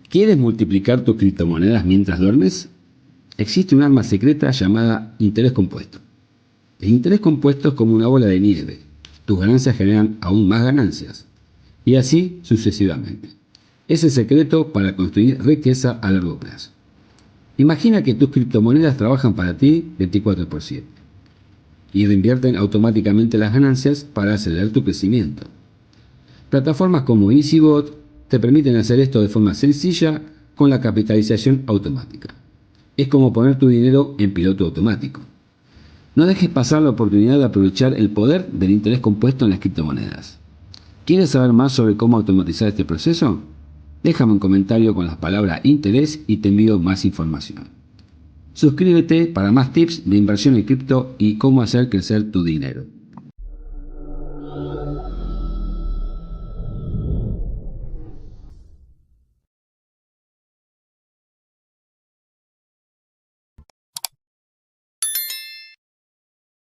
¿Quieres multiplicar tus criptomonedas mientras duermes? Existe un arma secreta llamada interés compuesto. El interés compuesto es como una bola de nieve. Tus ganancias generan aún más ganancias. Y así sucesivamente. Es el secreto para construir riqueza a largo plazo. Imagina que tus criptomonedas trabajan para ti 24/7 y reinvierten automáticamente las ganancias para acelerar tu crecimiento. Plataformas como EasyBot te permiten hacer esto de forma sencilla con la capitalización automática. Es como poner tu dinero en piloto automático. No dejes pasar la oportunidad de aprovechar el poder del interés compuesto en las criptomonedas. ¿Quieres saber más sobre cómo automatizar este proceso? Déjame un comentario con las palabras interés y te envío más información. Suscríbete para más tips de inversión en cripto y cómo hacer crecer tu dinero.